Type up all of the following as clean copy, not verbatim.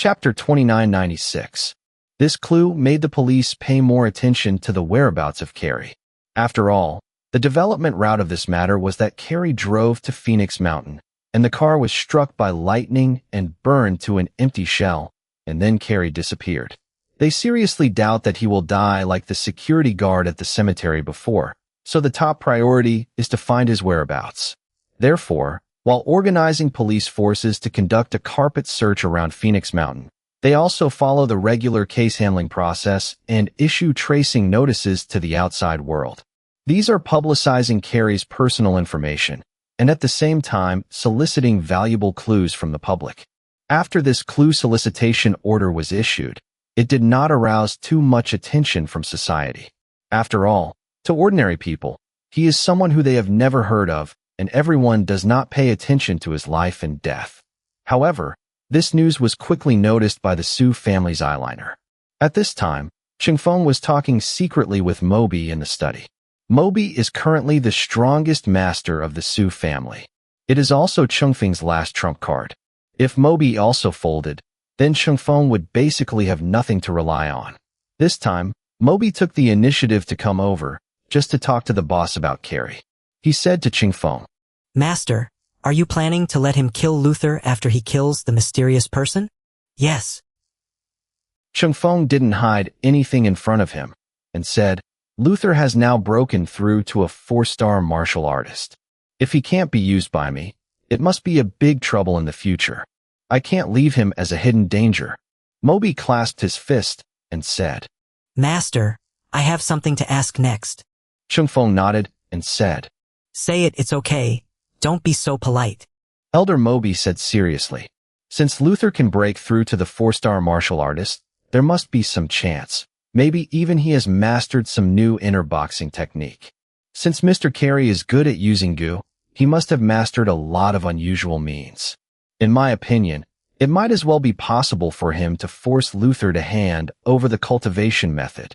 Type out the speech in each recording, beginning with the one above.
Chapter 2996. This clue made the police pay more attention to the whereabouts of Carrie. After all, the development route of this matter was that Carrie drove to Phoenix Mountain, and the car was struck by lightning and burned to an empty shell, and then Carrie disappeared. They seriously doubt that he will die like the security guard at the cemetery before, so the top priority is to find his whereabouts. Therefore, while organizing police forces to conduct a carpet search around Phoenix Mountain, they also follow the regular case handling process and issue tracing notices to the outside world. These are publicizing Carrie's personal information, and at the same time soliciting valuable clues from the public. After this clue solicitation order was issued, it did not arouse too much attention from society. After all, to ordinary people, he is someone who they have never heard of, and everyone does not pay attention to his life and death. However, this news was quickly noticed by the Su family's eyeliner. At this time, Ching Fong was talking secretly with Moby in the study. Moby is currently the strongest master of the Su family. It is also Chungfeng's last trump card. If Moby also folded, then Ching Fong would basically have nothing to rely on. This time, Moby took the initiative to come over, just to talk to the boss about Carrie. He said to Ching Fong, "Master, are you planning to let him kill Luther after he kills the mysterious person?" "Yes." Ching Fong didn't hide anything in front of him, and said, "Luther has now broken through to a 4-star martial artist. If he can't be used by me, it must be a big trouble in the future. I can't leave him as a hidden danger." Moby clasped his fist and said, "Master, I have something to ask next." Ching Fong nodded and said, "Say it, it's okay. Don't be so polite." Elder Moby said seriously, "Since Luther can break through to the 4-star martial artist, there must be some chance. Maybe even he has mastered some new inner boxing technique. Since Mr. Carey is good at using goo, he must have mastered a lot of unusual means. In my opinion, it might as well be possible for him to force Luther to hand over the cultivation method."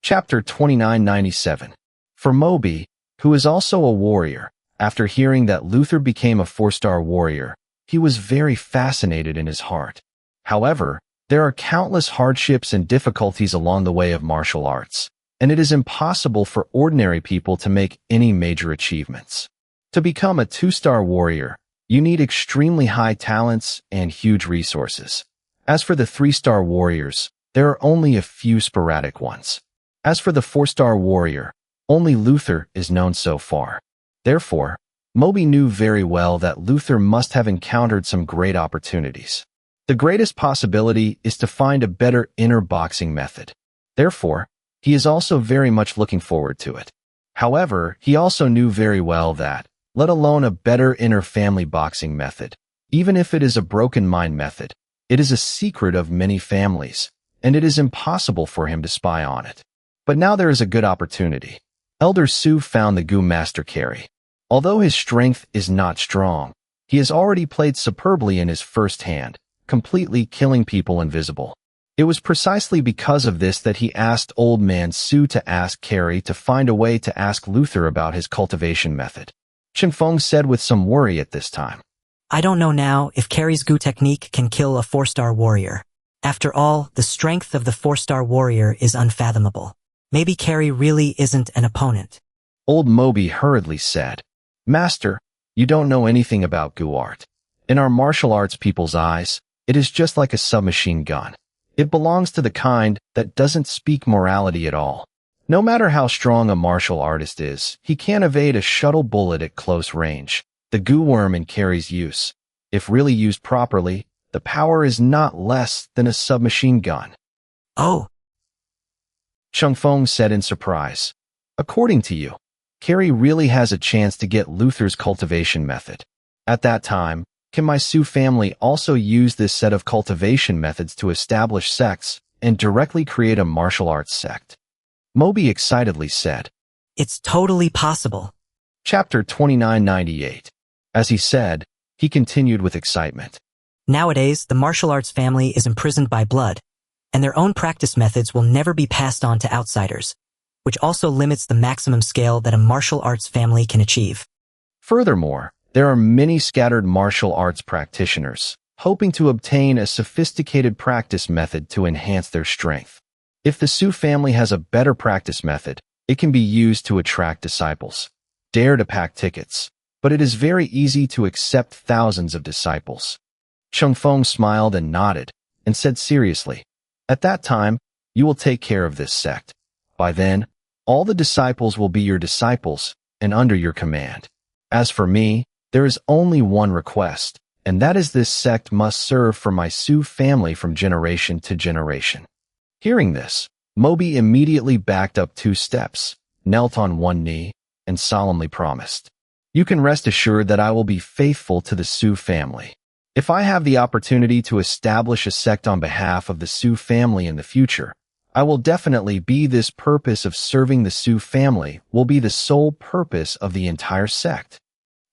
Chapter 2997. For Moby, who is also a warrior, after hearing that Luther became a 4-star warrior, he was very fascinated in his heart. However, there are countless hardships and difficulties along the way of martial arts, and it is impossible for ordinary people to make any major achievements. To become a 2-star warrior, you need extremely high talents and huge resources. As for the 3-star warriors, there are only a few sporadic ones. As for the 4-star warrior, only Luther is known so far. Therefore, Moby knew very well that Luther must have encountered some great opportunities. The greatest possibility is to find a better inner boxing method. Therefore, he is also very much looking forward to it. However, he also knew very well that, let alone a better inner family boxing method, even if it is a broken mind method, it is a secret of many families, and it is impossible for him to spy on it. But now there is a good opportunity. Elder Su found the Goo Master Carey. Although his strength is not strong, he has already played superbly in his first hand, completely killing people invisible. It was precisely because of this that he asked Old Man Su to ask Carey to find a way to ask Luther about his cultivation method. Ching Fong said with some worry at this time, "I don't know now if Carey's goo technique can kill a 4-star warrior. After all, the strength of the 4-star warrior is unfathomable. Maybe Carey really isn't an opponent." Old Moby hurriedly said, "Master, you don't know anything about goo art. In our martial arts people's eyes, it is just like a submachine gun. It belongs to the kind that doesn't speak morality at all. No matter how strong a martial artist is, he can't evade a shuttle bullet at close range. The goo worm in Carey's use, if really used properly, the power is not less than a submachine gun." "Oh," Ching Fong said in surprise. "According to you, Carey really has a chance to get Luther's cultivation method. At that time, can my Su family also use this set of cultivation methods to establish sects and directly create a martial arts sect?" Moby excitedly said, "It's totally possible." Chapter 2998. As he said, he continued with excitement. "Nowadays, the martial arts family is imprisoned by blood, and their own practice methods will never be passed on to outsiders, which also limits the maximum scale that a martial arts family can achieve. Furthermore, there are many scattered martial arts practitioners, hoping to obtain a sophisticated practice method to enhance their strength. If the Su family has a better practice method, it can be used to attract disciples. Dare to pack tickets, but it is very easy to accept thousands of disciples. Ching Fong smiled and nodded, and said seriously, "At that time, you will take care of this sect. By then, all the disciples will be your disciples and under your command. As for me, there is only one request, and that is this sect must serve for my Su family from generation to generation." Hearing this, Moby immediately backed up 2 steps, knelt on one knee, and solemnly promised, "You can rest assured that I will be faithful to the Su family. If I have the opportunity to establish a sect on behalf of the Su family in the future, I will definitely be this purpose of serving the Su family will be the sole purpose of the entire sect."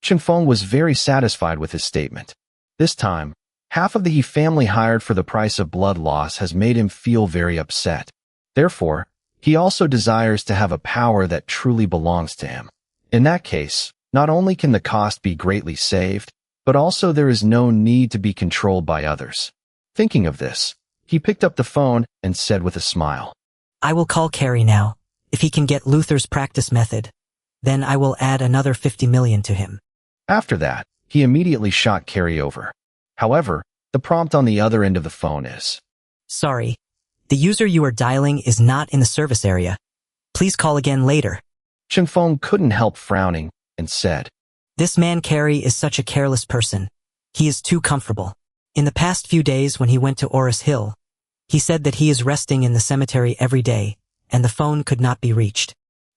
Ching Fong was very satisfied with his statement. This time, half of the He family hired for the price of blood loss has made him feel very upset. Therefore, he also desires to have a power that truly belongs to him. In that case, not only can the cost be greatly saved, but also there is no need to be controlled by others. Thinking of this, he picked up the phone and said with a smile, I will call Carey now. If he can get Luther's practice method, then I will add another 50 million to him. After that, he immediately shot Carey over. However, the prompt on the other end of the phone is, Sorry, the user you are dialing is not in the service area. Please call again later. Ching Fong couldn't help frowning and said, This man Carey is such a careless person. He is too comfortable. In the past few days when he went to Oris Hill, he said that he is resting in the cemetery every day, and the phone could not be reached.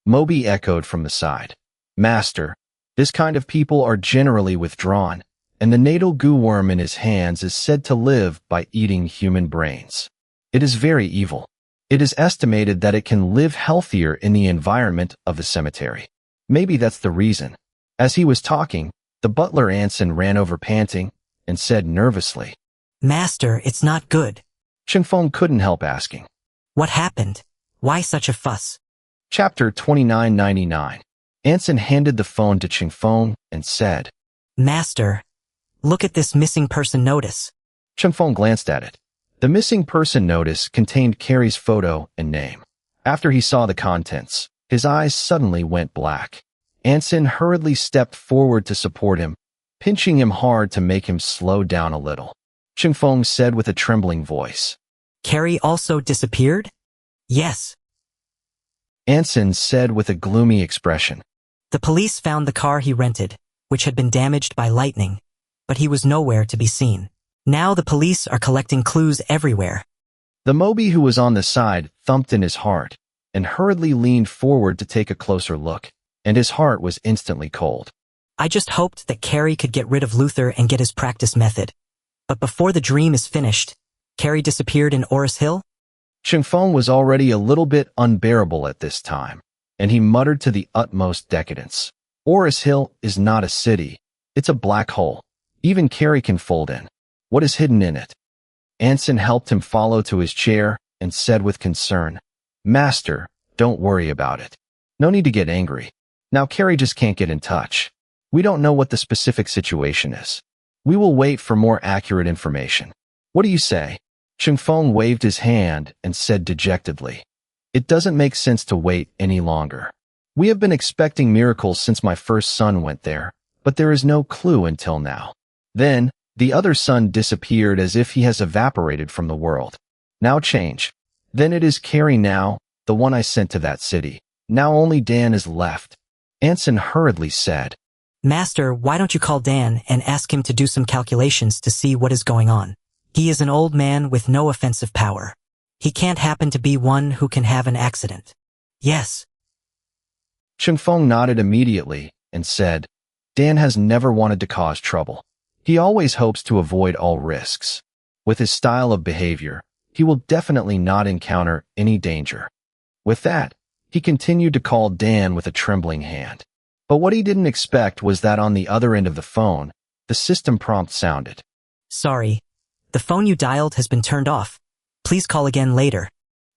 Moby echoed from the side, Master, this kind of people are generally withdrawn, and the natal goo worm in his hands is said to live by eating human brains. It is very evil. It is estimated that it can live healthier in the environment of the cemetery. Maybe that's the reason. As he was talking, the butler Anson ran over panting and said nervously, Master, it's not good. Ching Fong couldn't help asking, What happened? Why such a fuss? Chapter 2999. Anson handed the phone to Ching Fong and said, Master, look at this missing person notice. Ching Fong glanced at it. The missing person notice contained Carey's photo and name. After he saw the contents, his eyes suddenly went black. Anson hurriedly stepped forward to support him, pinching him hard to make him slow down a little. Ching Fong said with a trembling voice, Carey also disappeared? Yes. Anson said with a gloomy expression. The police found the car he rented, which had been damaged by lightning, but he was nowhere to be seen. Now the police are collecting clues everywhere. The Moby who was on the side thumped in his heart and hurriedly leaned forward to take a closer look, and his heart was instantly cold. I just hoped that Carey could get rid of Luther and get his practice method. But before the dream is finished, Carey disappeared in Oris Hill? Ching Fong was already a little bit unbearable at this time, and he muttered to the utmost decadence. Oris Hill is not a city. It's a black hole. Even Carey can fold in. What is hidden in it? Anson helped him follow to his chair and said with concern, Master, don't worry about it. No need to get angry. Now Carey just can't get in touch. We don't know what the specific situation is. We will wait for more accurate information. What do you say? Ching Fong waved his hand and said dejectedly, It doesn't make sense to wait any longer. We have been expecting miracles since my first son went there, but there is no clue until now. Then, the other son disappeared as if he has evaporated from the world. Now change. Then it is Carey now, the one I sent to that city. Now only Dan is left. Anson hurriedly said, Master, why don't you call Dan and ask him to do some calculations to see what is going on? He is an old man with no offensive power. He can't happen to be one who can have an accident. Yes. Ching Fong nodded immediately and said, Dan has never wanted to cause trouble. He always hopes to avoid all risks. With his style of behavior, he will definitely not encounter any danger. With that, he continued to call Dan with a trembling hand. But what he didn't expect was that on the other end of the phone, the system prompt sounded. Sorry, the phone you dialed has been turned off. Please call again later.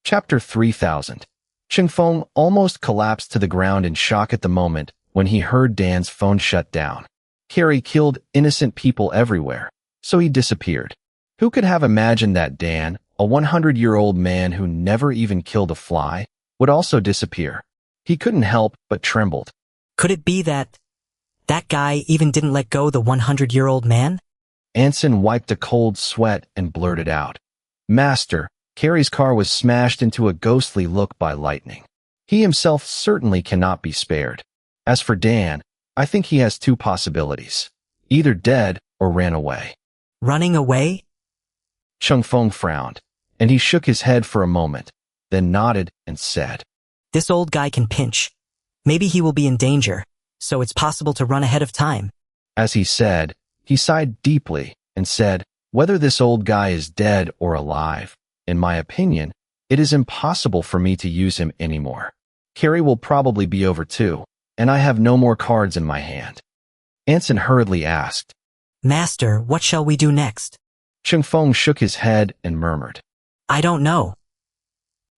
Chapter 3000. Ching Fong almost collapsed to the ground in shock at the moment when he heard Dan's phone shut down. Carey killed innocent people everywhere, So he disappeared. Who could have imagined that Dan, a 100-year-old man who never even killed a fly, would also disappear? He couldn't help but trembled. Could it be that guy even didn't let go the 100-year-old man? Anson wiped a cold sweat and blurted out. Master, Carrie's car was smashed into a ghostly look by lightning. He himself certainly cannot be spared. As for Dan, I think he has two possibilities. Either dead or ran away. Running away? Ching Fong frowned, and he shook his head for a moment, then nodded and said, This old guy can pinch. Maybe he will be in danger, so it's possible to run ahead of time. As he said, he sighed deeply and said, Whether this old guy is dead or alive, in my opinion, it is impossible for me to use him anymore. Carrie will probably be over too, and I have no more cards in my hand. Anson hurriedly asked, Master, what shall we do next? Ching Fong shook his head and murmured, I don't know.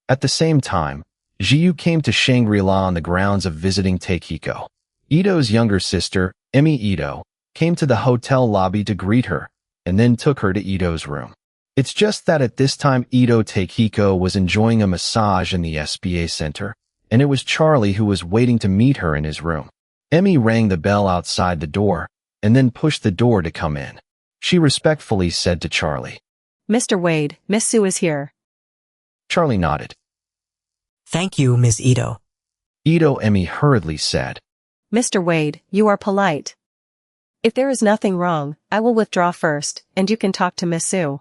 At the same time, Jiyu came to Shangri-La on the grounds of visiting Takiko. Ito's younger sister, Emi Ito, came to the hotel lobby to greet her, and then took her to Ito's room. It's just that at this time Ito Takiko was enjoying a massage in the SBA center, and it was Charlie who was waiting to meet her in his room. Emi rang the bell outside the door, and then pushed the door to come in. She respectfully said to Charlie, Mr. Wade, Miss Sue is here. Charlie nodded. Thank you, Miss Ito. Emi hurriedly said, Mr. Wade, you are polite. If there is nothing wrong, I will withdraw first, and you can talk to Miss Sue.